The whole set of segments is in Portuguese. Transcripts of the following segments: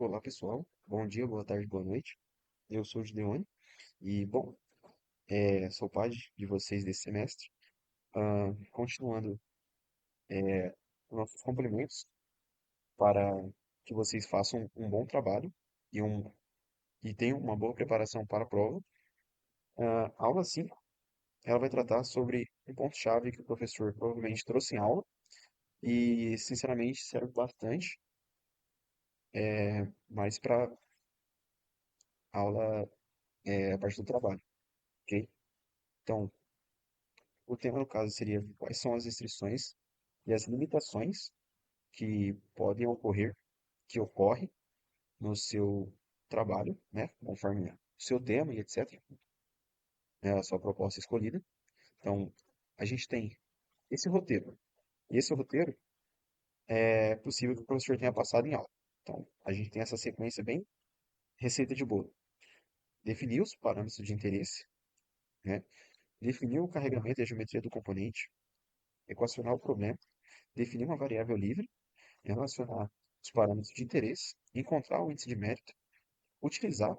Olá pessoal, bom dia, boa tarde, boa noite. Eu sou o Gideone e, bom, sou pai de vocês desse semestre. Continuando nossos cumprimentos para que vocês façam um bom trabalho e, e tenham uma boa preparação para a prova. A aula 5, ela vai tratar sobre um ponto-chave que o professor provavelmente trouxe em aula e, sinceramente, serve bastante mais para a aula, a parte do trabalho, ok? Então, o tema, no caso, seria quais são as restrições e as limitações que podem ocorrer, que ocorre no seu trabalho, né, conforme o seu tema e etc., né, a sua proposta escolhida. Então, a gente tem esse roteiro. E esse roteiro é possível que o professor tenha passado em aula. Então, a gente tem essa sequência bem receita de bolo. Definir os parâmetros de interesse, né? Definir o carregamento e a geometria do componente, equacionar o problema, definir uma variável livre, relacionar os parâmetros de interesse, encontrar o índice de mérito, utilizar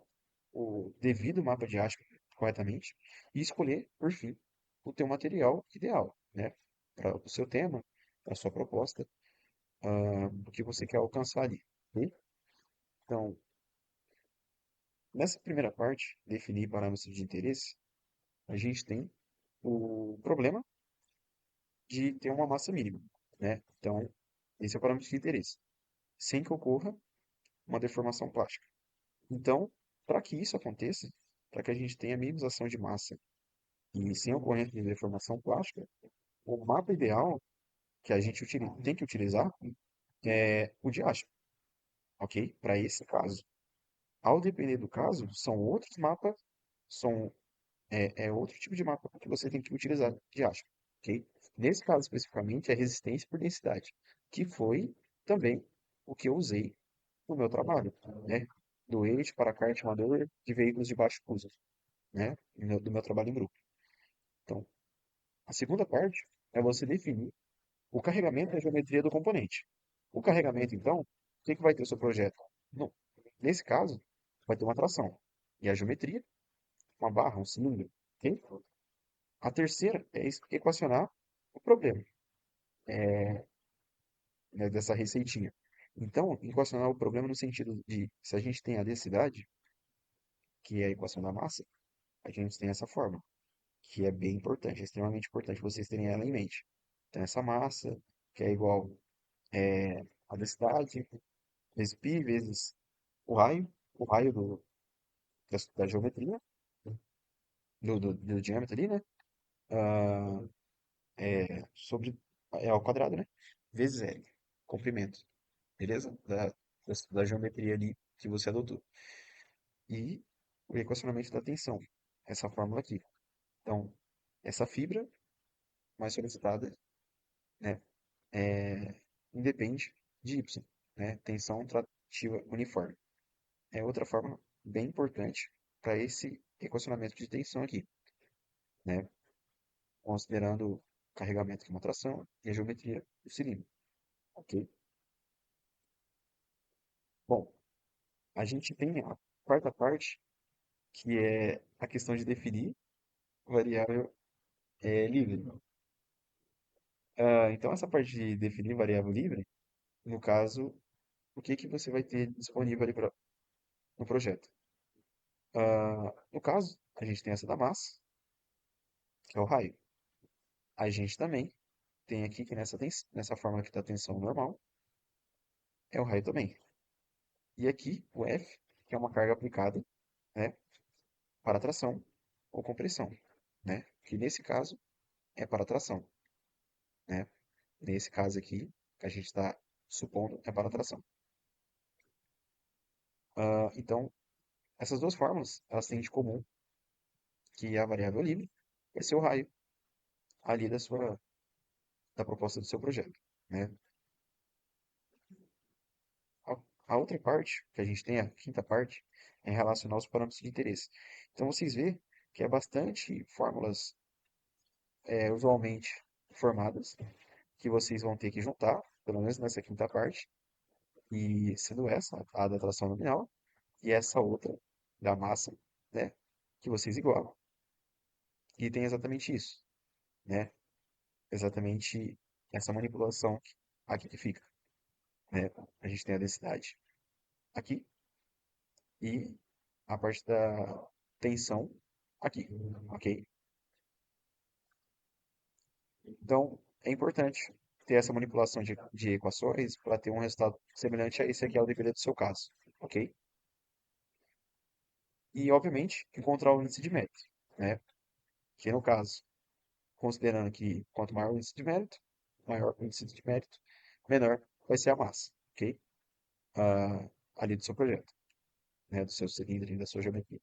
o devido mapa diástico corretamente e escolher, por fim, o teu material ideal, né? Para o seu tema, para a sua proposta, o que você quer alcançar ali. Ok? Então, nessa primeira parte, definir parâmetros de interesse, a gente tem o problema de ter uma massa mínima, né? Então, esse é o parâmetro de interesse, sem que ocorra uma deformação plástica. Então, para que isso aconteça, para que a gente tenha minimização de massa e sem ocorrência de deformação plástica, o mapa ideal que a gente tem que utilizar é o diástico, ok? Para esse caso. Ao depender do caso, são outros mapas, são, é outro tipo de mapa que você tem que utilizar diástico, ok? Nesse caso especificamente, é resistência por densidade, que foi também o que eu usei no meu trabalho, né? Do eixo para kart amador de veículos de baixo custo, né? Do meu trabalho em grupo. Então, a segunda parte é você definir o carregamento é a geometria do componente. O carregamento, então, o que que vai ter o seu projeto? Nesse caso, vai ter uma tração. E a geometria, uma barra, um cilindro. Ok? A terceira é equacionar o problema, né, dessa receitinha. Então, equacionar o problema no sentido de, se a gente tem a densidade, que é a equação da massa, a gente tem essa forma, que é bem importante, é extremamente importante vocês terem ela em mente. Então, essa massa, que é igual a densidade, vezes π, vezes o raio da geometria, do diâmetro ali, né? Ah, sobre, ao quadrado, né? Vezes L, comprimento, beleza? Da geometria ali que você adotou. E o equacionamento da tensão, essa fórmula aqui. Então, essa fibra mais solicitada, né? Independe de Y, né? Tensão trativa uniforme. É outra fórmula bem importante para esse equacionamento de tensão aqui, né? Considerando o carregamento que é uma tração e a geometria do cilindro, ok? Bom, a gente tem a quarta parte, que é a questão de definir variável livre. Então, essa parte de definir variável livre, no caso, o que que você vai ter disponível ali no projeto? No caso, a gente tem essa da massa, que é o raio. A gente também tem aqui, que nessa forma aqui da tensão normal, é o raio também. E aqui, o F, que é uma carga aplicada, né, para tração ou compressão, né? Que nesse caso é para tração, né? Nesse caso aqui, que a gente está supondo é para tração. Então, essas duas fórmulas, elas têm de comum que a variável livre vai ser o raio ali da proposta do seu projeto, né? A, a outra parte que a gente tem, a quinta parte, é relacionar os parâmetros de interesse. Então, vocês vê que é bastante fórmulas usualmente formadas que vocês vão ter que juntar, pelo menos nessa quinta parte, E sendo essa a da tração nominal e essa outra da massa, né, que vocês igualam. E tem exatamente isso, né? Exatamente essa manipulação aqui que fica, né? A gente tem a densidade aqui e a parte da tensão aqui, ok? Então, é importante ter essa manipulação de equações para ter um resultado semelhante a esse aqui ao decorrer do seu caso, ok? E, obviamente, encontrar o índice de mérito, né? Que no caso, considerando que quanto maior o índice de mérito, maior o índice de mérito, menor vai ser a massa, ok? Ah, ali do seu projeto, né? Do seu cilindro e da sua geometria.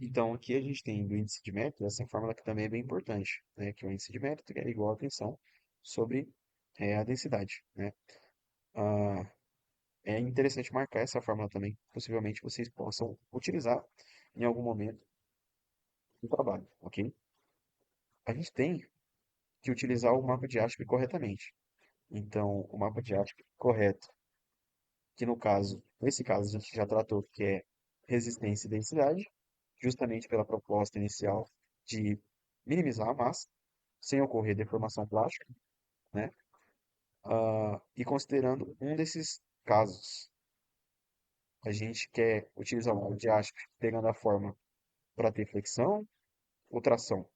Então, aqui a gente tem do índice de mérito, essa fórmula que também é bem importante, né? Que o índice de mérito é igual à tensão sobre a densidade, né? Ah, é interessante marcar essa fórmula também. Possivelmente vocês possam utilizar em algum momento do trabalho, ok? A gente tem que utilizar o mapa de Ashby corretamente. Então, o mapa de Ashby correto, que no caso, nesse caso a gente já tratou que é resistência e densidade, justamente pela proposta inicial de minimizar a massa, sem ocorrer deformação plástica, né? E considerando um desses casos, a gente quer utilizar o mapa de Ashby pegando a forma para ter flexão ou tração.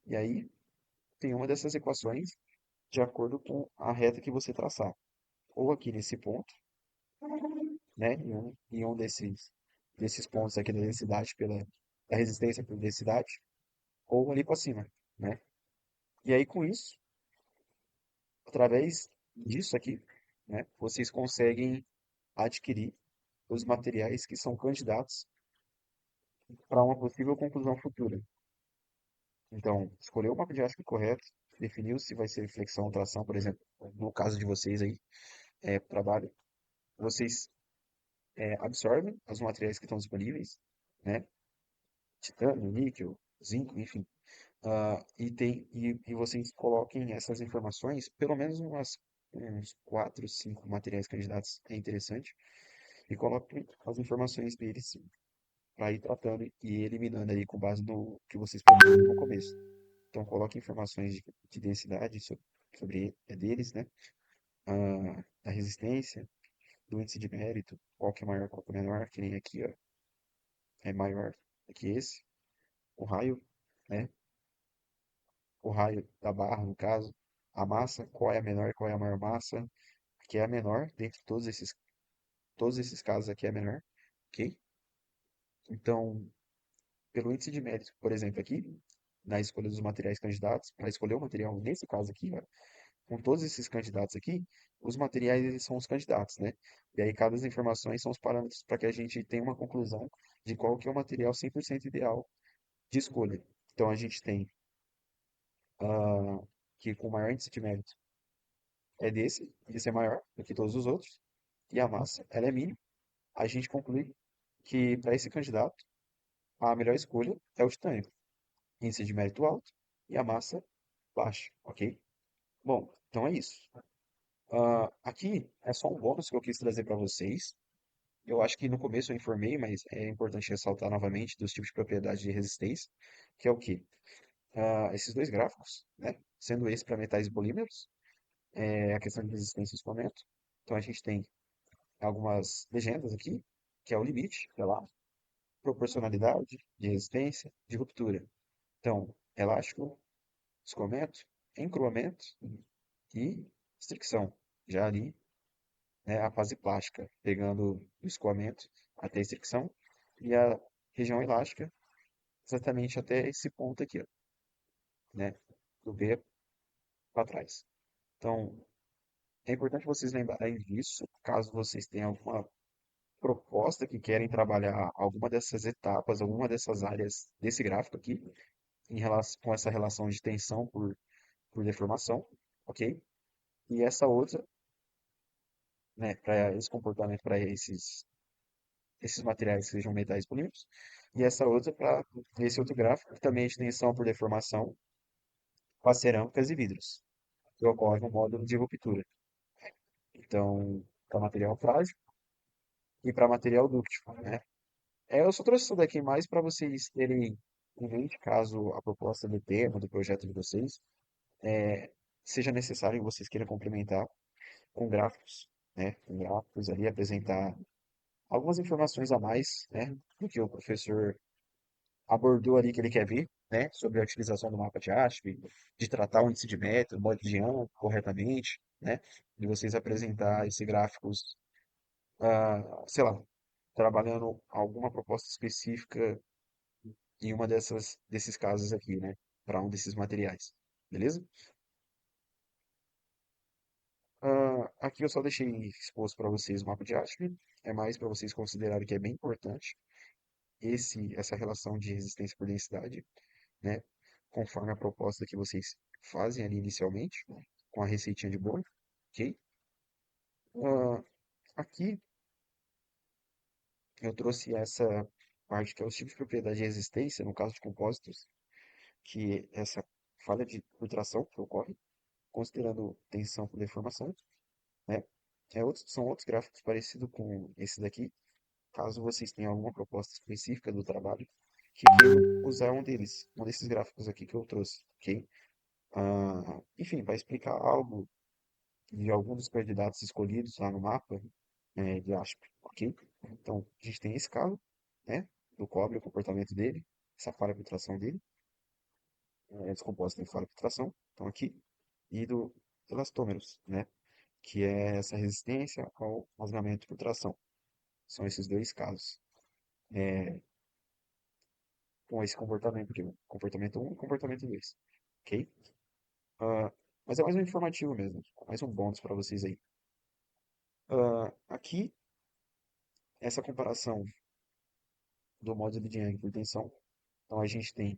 E aí tem uma dessas equações de acordo com a reta que você traçar. Ou aqui nesse ponto, né? Em um desses pontos aqui da densidade da resistência por densidade, ou ali para cima, né? E aí com isso, através disso aqui, né? Vocês conseguem adquirir os materiais que são candidatos para uma possível conclusão futura. Então, escolheu o mapa de ácido correto, definiu se vai ser flexão ou tração, por exemplo, no caso de vocês aí, trabalho, vocês absorvem os materiais que estão disponíveis, né? Titânio, níquel, zinco, enfim. E vocês coloquem essas informações, pelo menos uns 4, 5 materiais candidatos, é interessante, e coloquem as informações deles para ir tratando e eliminando aí com base no que vocês propuseram no começo. Então, coloque informações de densidade sobre deles, né? Da resistência, do índice de mérito, qual que é maior, qual que é menor, que nem aqui, ó, é maior do que esse, o raio, né? O raio da barra, no caso, a massa, qual é a menor e qual é a maior massa, aqui é a menor, dentre todos esses casos aqui é a menor, ok? Então, pelo índice de mérito, por exemplo, aqui, na escolha dos materiais candidatos, para escolher o material, nesse caso aqui, ó, com todos esses candidatos aqui, os materiais eles são os candidatos, né? E aí cada informações são os parâmetros para que a gente tenha uma conclusão de qual que é o material 100% ideal de escolha. Então a gente tem ah, que com maior índice de mérito é esse é maior do que todos os outros, e a massa ela é mínima. A gente conclui que para esse candidato a melhor escolha é o titânio, índice de mérito alto e a massa baixa, ok? Bom, então é isso. Aqui é só um bônus que eu quis trazer para vocês. Eu acho que no começo eu informei, mas é importante ressaltar novamente dos tipos de propriedade de resistência, que é o quê? Esses dois gráficos, né? Sendo esse para metais e polímeros, é a questão de resistência e escoamento. Então a gente tem algumas legendas aqui, que é o limite, é lá, proporcionalidade de resistência, de ruptura. Então, elástico, escoamento, encruamento e fricção. Já ali, né, a fase plástica, pegando o escoamento até a fricção e a região elástica exatamente até esse ponto aqui, ó, né, do B para trás. Então, é importante vocês lembrarem disso, caso vocês tenham alguma proposta que querem trabalhar alguma dessas etapas, alguma dessas áreas desse gráfico aqui, com essa relação de tensão por deformação, ok? E essa outra, né, para esse comportamento, para esses materiais que sejam metais polímeros, e essa outra para esse outro gráfico, que também é de tensão por deformação com as cerâmicas e vidros, que ocorre no módulo de ruptura. Então, para material frágil e para material dúctil, né? Eu só trouxe isso daqui mais para vocês terem em mente, caso a proposta do tema, do projeto de vocês, seja necessário e vocês queiram complementar com gráficos, né? Com gráficos ali, apresentar algumas informações a mais, né? Do que o professor abordou ali que ele quer ver, né? Sobre a utilização do mapa de ASP, de tratar o índice de meta, o modo de Young corretamente, né? De vocês apresentar esses gráficos, sei lá, trabalhando alguma proposta específica em uma desses casos aqui, né? Para um desses materiais, beleza? Aqui eu só deixei exposto para vocês o mapa de ASP, é mais para vocês considerarem que é bem importante essa relação de resistência por densidade, né? Conforme a proposta que vocês fazem ali inicialmente, com a receitinha de bolo, ok? Ah, aqui eu trouxe essa parte que é os tipos de propriedade de resistência, no caso de compósitos, que é essa falha de filtração que ocorre, considerando tensão por deformação, né? São outros gráficos parecidos com esse daqui, caso vocês tenham alguma proposta específica do trabalho, que queiram usar um desses gráficos aqui que eu trouxe, ok? Enfim, para explicar algo de algum dos candidatos escolhidos lá no mapa de ASP, ok? Então, a gente tem esse caso, né, do cobre, o comportamento dele, essa falha de filtração dele, descomposta em falha de filtração, então aqui, e do elastômeros, né, que é essa resistência ao rasgamento de filtração. São esses dois casos, com esse comportamento aqui, comportamento um e comportamento 2, ok? Mas é mais um informativo mesmo, mais um bônus para vocês aí. Aqui, essa comparação do módulo de Young por tensão. Então a gente tem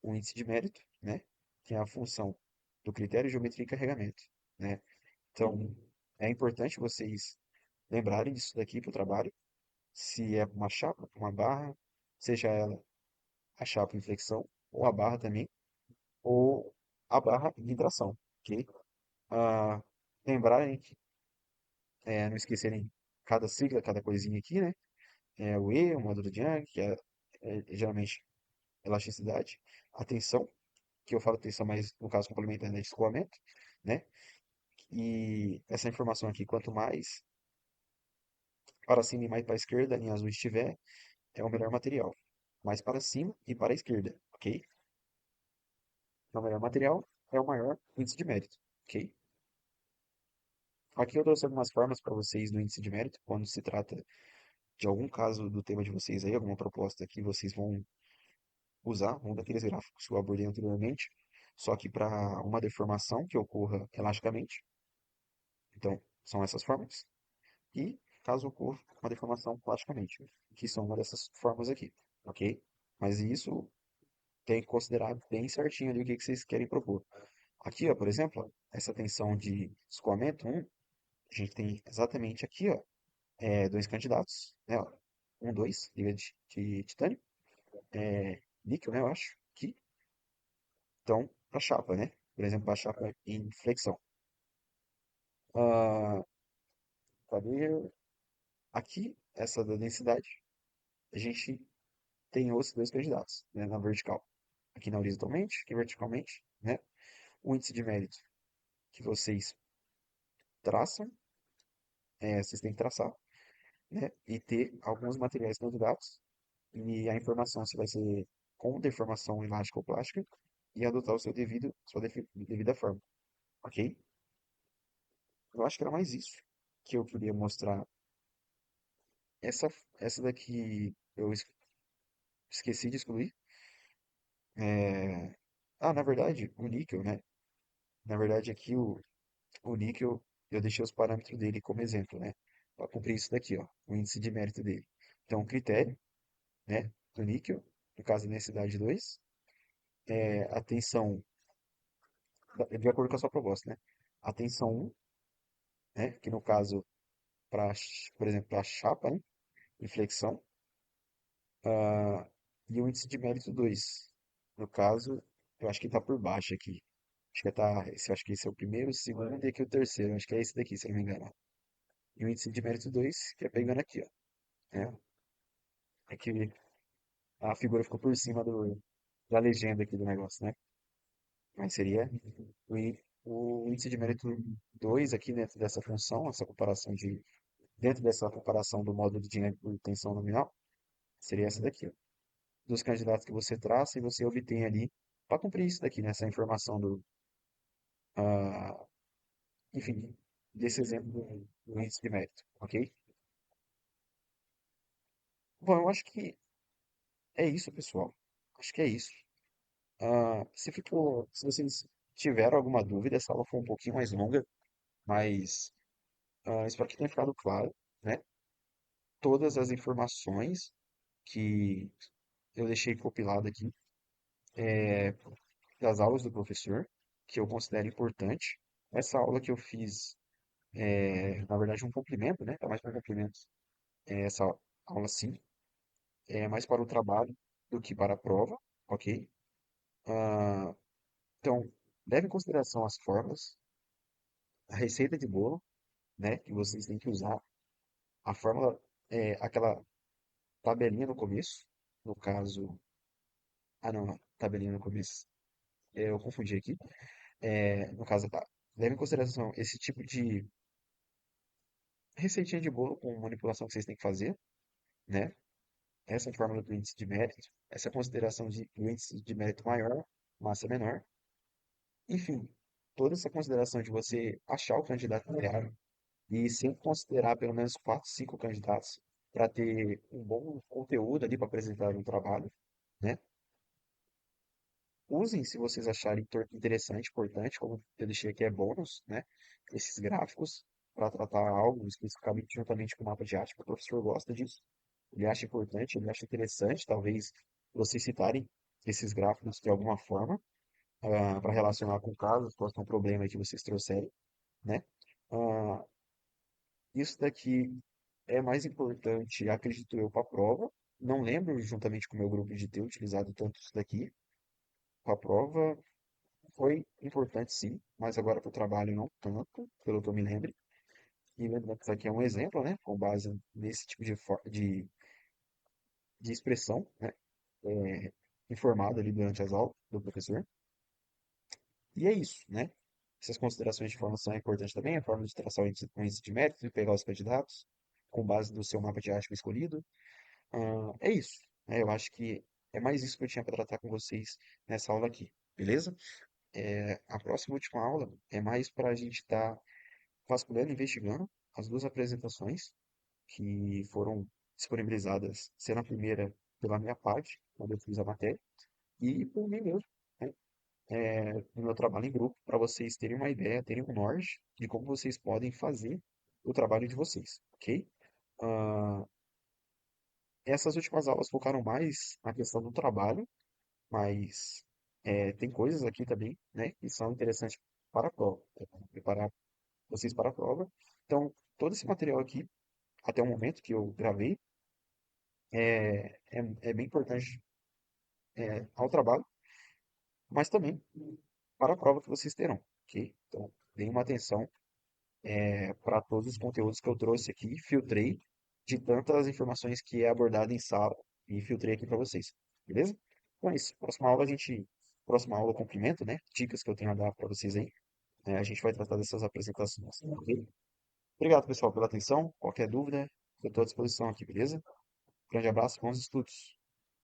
o índice de mérito, né, que é a função do critério geometria e carregamento, né? Então é importante vocês lembrarem disso daqui para o trabalho, se é uma chapa, uma barra, seja ela a chapa em flexão ou a barra também, ou a barra em tração, ok? Ah, lembrarem que não esquecerem cada sigla, cada coisinha aqui, né? O E, o módulo de Young, que é geralmente elasticidade, a tensão, que eu falo tensão, mas no caso complementando é de escoamento, né? E essa informação aqui, quanto mais para cima e mais para a esquerda a linha azul estiver, é o melhor material. Mais para cima e para a esquerda, ok? Então, o melhor material é o maior índice de mérito, ok? Aqui eu trouxe algumas formas para vocês do índice de mérito, quando se trata de algum caso do tema de vocês aí, alguma proposta que vocês vão usar, um daqueles gráficos que eu abordei anteriormente, só que para uma deformação que ocorra elasticamente. Então, são essas formas. E caso ocorra uma deformação plasticamente, que são uma dessas formas aqui, ok? Mas isso tem que considerar bem certinho ali o que vocês querem propor. Aqui, ó, por exemplo, ó, essa tensão de escoamento a gente tem exatamente aqui, ó, dois candidatos, né, ó, 2, liga de titânio, níquel, né, eu acho, aqui, então, para chapa, né, por exemplo, para chapa em flexão. Ah, cadê? Aqui, essa da densidade, a gente tem outros dois candidatos, né, na vertical. Aqui na horizontalmente, aqui verticalmente, né? O índice de mérito que vocês traçam, vocês têm que traçar, né? E ter alguns materiais candidatos e a informação se vai ser com deformação elástica ou plástica e adotar o seu devida forma, ok? Eu acho que era mais isso que eu queria mostrar. Essa, essa daqui eu esqueci de excluir. É, na verdade, o níquel, né? Na verdade, aqui o níquel, eu deixei os parâmetros dele como exemplo, né? Para cumprir isso daqui, ó, o índice de mérito dele. Então, o critério, né, do níquel, no caso da densidade 2, a tensão, de acordo com a sua proposta, né? A tensão 1, né, que no caso, por exemplo, para a chapa, né, inflexão, ah, e o índice de mérito 2. No caso, eu acho que está por baixo aqui. Acho que acho que esse é o primeiro, o segundo e aqui o terceiro. Acho que é esse daqui, se eu não me engano. e o índice de mérito 2 que é pegando aqui, ó, né? É que a figura ficou por cima da legenda aqui do negócio, né? Mas seria o índice de mérito 2 aqui dentro dessa função, dentro dessa comparação do módulo de dinheiro por tensão nominal, seria essa daqui, ó. Dos candidatos que você traça e você obtém ali, para cumprir isso daqui, né? Essa informação ah, enfim, desse exemplo do índice de mérito, ok? Bom, eu acho que é isso, pessoal. Acho que é isso. Se vocês tiveram alguma dúvida, essa aula foi um pouquinho mais longa, mas espero que tenha ficado claro, né? Todas as informações que eu deixei compilado aqui das aulas do professor, que eu considero importante. Essa aula que eu fiz na verdade, um complemento, né? Tá mais para complemento. Essa aula sim, é mais para o trabalho do que para a prova, ok? Ah, então, leve em consideração as fórmulas, a receita de bolo, né? Que vocês têm que usar. A fórmula é aquela tabelinha no começo, no caso. Ah, não, tabelinha no começo. Eu confundi aqui. No caso, tá. Leve em consideração esse tipo de receitinha de bolo com manipulação que vocês têm que fazer, né? Essa fórmula do índice de mérito, essa consideração do índice de mérito maior, massa menor, enfim, toda essa consideração de você achar o candidato ideal e sempre considerar pelo menos 4, 5 candidatos para ter um bom conteúdo ali para apresentar no trabalho, né? Usem se vocês acharem interessante, importante, como eu deixei aqui é bônus, né? Esses gráficos para tratar algo especificamente juntamente com o mapa de arte, porque o professor gosta disso. Ele acha importante, ele acha interessante, talvez vocês citarem esses gráficos de alguma forma, para relacionar com casos, com um problema que vocês trouxerem, né? Ah, isso daqui é mais importante, acredito eu, para a prova. Não lembro, juntamente com o meu grupo, de ter utilizado tanto isso daqui. Para a prova foi importante sim, mas agora para o trabalho não tanto, pelo que eu me lembre. E lembrando que isso aqui é um exemplo, né? Com base nesse tipo de expressão, né? É, informado ali durante as aulas do professor. E é isso, né? Essas considerações de formação é importante também, a forma de traçar o índice de mérito e pegar os candidatos com base no seu mapa de arte escolhido. É isso, né? Eu acho que é mais isso que eu tinha para tratar com vocês nessa aula aqui, beleza? A próxima última aula é mais para a gente estar vasculhando e investigando as duas apresentações que foram disponibilizadas, sendo a primeira pela minha parte, quando eu fiz a matéria, e por mim mesmo, né? No meu trabalho em grupo, para vocês terem uma ideia, terem um norte de como vocês podem fazer o trabalho de vocês, ok? Ah, essas últimas aulas focaram mais na questão do trabalho, mas tem coisas aqui também, né, que são interessantes para a prova, preparar vocês para a prova. Então, todo esse material aqui, até o momento que eu gravei, é bem importante ao trabalho, mas também para a prova que vocês terão, ok? Então, deem uma atenção para todos os conteúdos que eu trouxe aqui, filtrei de tantas informações que é abordado em sala e filtrei aqui para vocês, beleza? Então é isso. Próxima aula eu cumprimento, né? Dicas que eu tenho a dar para vocês aí. A gente vai tratar dessas apresentações, ok? Obrigado, pessoal, pela atenção. Qualquer dúvida, eu estou à disposição aqui, beleza? Grande abraço, bons estudos.